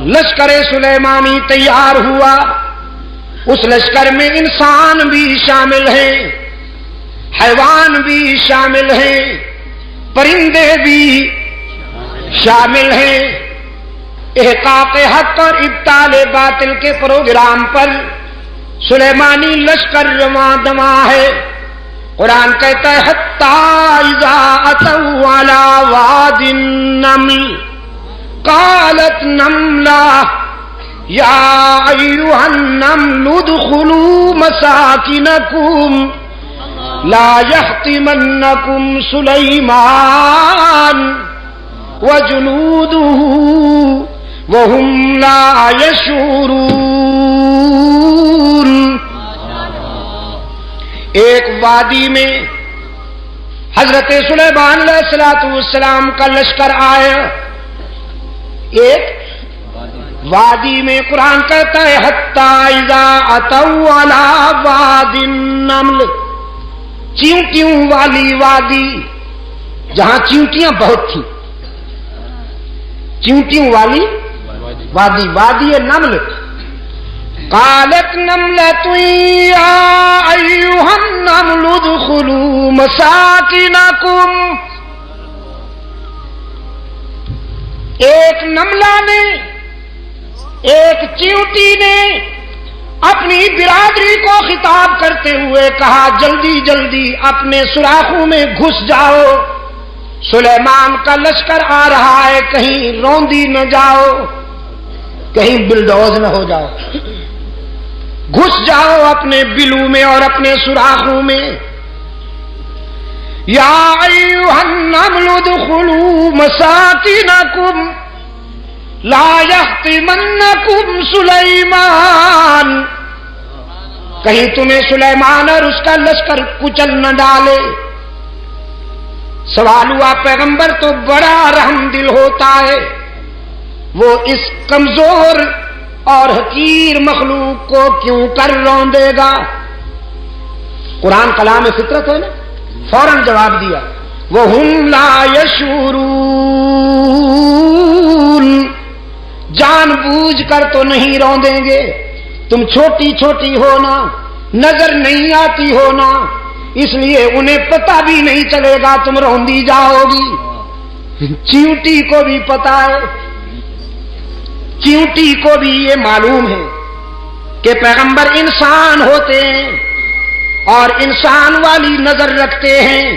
لشکر سلیمانی تیار ہوا. اس لشکر میں انسان بھی شامل ہیں، حیوان بھی شامل ہیں، پرندے بھی شامل ہیں. احقاق حق اور ابطال باطل کے پروگرام پر سلیمانی لشکر رواں دواں ہے. قرآن کہتا ہے حتی اذا اتوا علی واد النمل قالت نملہ یا ایھا النمل ادخلوا مساکنکم لا یحطمنکم سلیمان وجنودہ وهم لا يشعرون. ایک وادی میں حضرت سلیمان علیہ السلام کا لشکر آیا. ایک وادی میں قرآن کہتا ہے حتی اذا اتوا علی واد النمل، چیونٹیوں والی وادی جہاں چیونٹیاں بہت تھیں. چیونٹیوں والی وادی، وادی نمل. قالت نملۃ یا ایھا النمل ادخلوا مساکنکم. ایک نملہ نے، ایک چیونٹی نے اپنی برادری کو خطاب کرتے ہوئے کہا جلدی جلدی اپنے سوراخوں میں گھس جاؤ، سلیمان کا لشکر آ رہا ہے، کہیں روندی نہ جاؤ، کہیں بلڈوز نہ ہو جاؤ. گھس جاؤ اپنے بلوں میں اور اپنے سوراخوں میں. یا ایھا النمل ادخلوا مساکنکم لا یحطمنکم سلیمان. کہیں تمہیں سلیمان اور اس کا لشکر کچل نہ ڈالے. سوال ہوا پیغمبر تو بڑا رحم دل ہوتا ہے، وہ اس کمزور اور حقیر مخلوق کو کیوں کر روندے گا؟ قرآن کلام فطرت ہے نا، فوراً جواب دیا وَهُمْ لَا يَشْعُرُونَ. جان بوجھ کر تو نہیں روندیں گے، تم چھوٹی چھوٹی ہونا، نظر نہیں آتی ہونا، اس لیے انہیں پتہ بھی نہیں چلے گا تم روندی جاؤ گی. چیونٹی کو بھی پتا ہے، چیونٹی کو بھی یہ معلوم ہے کہ پیغمبر انسان ہوتے ہیں اور انسان والی نظر رکھتے ہیں.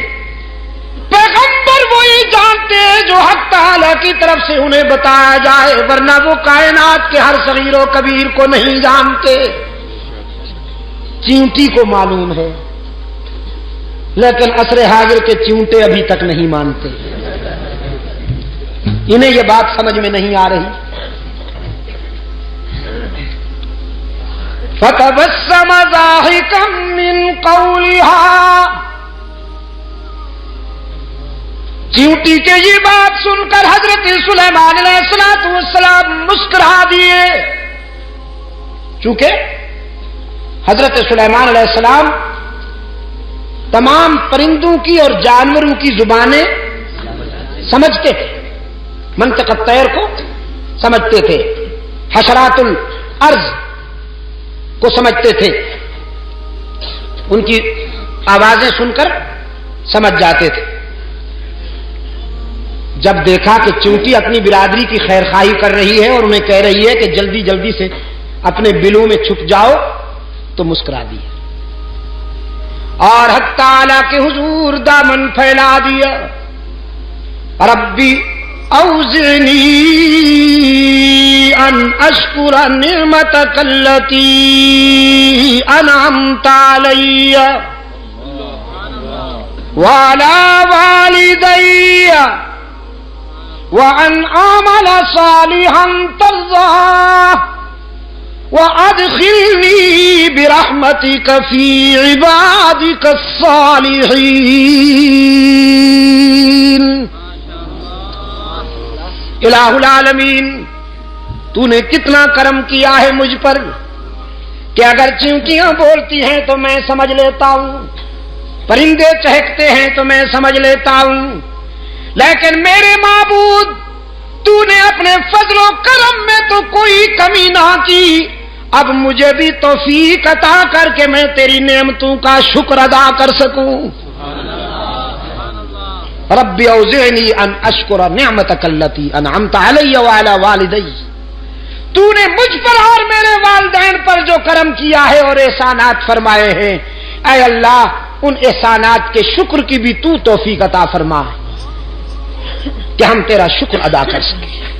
پیغمبر وہی جانتے ہیں جو حق تعالی کی طرف سے انہیں بتایا جائے، ورنہ وہ کائنات کے ہر صغیر و کبیر کو نہیں جانتے. چیونٹی کو معلوم ہے، لیکن عصر حاضر کے چیونٹے ابھی تک نہیں مانتے. انہیں یہ بات سمجھ میں نہیں آ رہی. فَتَبَسَّمَ ضَاحِكًا مِّن قَوْلِهَا. چیونٹی کے یہ بات سن کر حضرت سلیمان علیہ السلام مسکرا دیے. چونکہ حضرت سلیمان علیہ السلام تمام پرندوں کی اور جانوروں کی زبانیں سمجھتے تھے، منطق الطیر کو سمجھتے تھے، حشرات الارض کو سمجھتے تھے، ان کی آوازیں سن کر سمجھ جاتے تھے. جب دیکھا کہ چیونٹی اپنی برادری کی خیر خواہی کر رہی ہے اور انہیں کہہ رہی ہے کہ جلدی جلدی سے اپنے بلوں میں چھپ جاؤ، تو مسکرا دیا اور حق تعالی کے حضور دامن پھیلا دیا. ربی اوزعنی ان اشکر نعمتک التی انعمت علی وعلی والدی وان اعمل صالحا ترضاه وَأَدْخِلْنِي بِرَحْمَتِكَ فِي عِبَادِكَ الصَّالِحِينَ. الہ العالمین، تو نے کتنا کرم کیا ہے مجھ پر کہ اگر چیونٹیاں بولتی ہیں تو میں سمجھ لیتا ہوں، پرندے چہکتے ہیں تو میں سمجھ لیتا ہوں، لیکن میرے معبود تو نے اپنے فضل و کرم میں تو کمی نہ کی، اب مجھے بھی توفیق عطا کر کے میں تیری نعمتوں کا شکر ادا کر سکوں۔ رب اوزعنی ان اشکر نعمتک التی انعمت علی وعلی والدی، تو نے مجھ پر اور میرے والدین پر جو کرم کیا ہے اور احسانات فرمائے ہیں، اے اللہ ان احسانات کے شکر کی بھی تو توفیق عطا فرما کہ ہم تیرا شکر ادا کر سکیں۔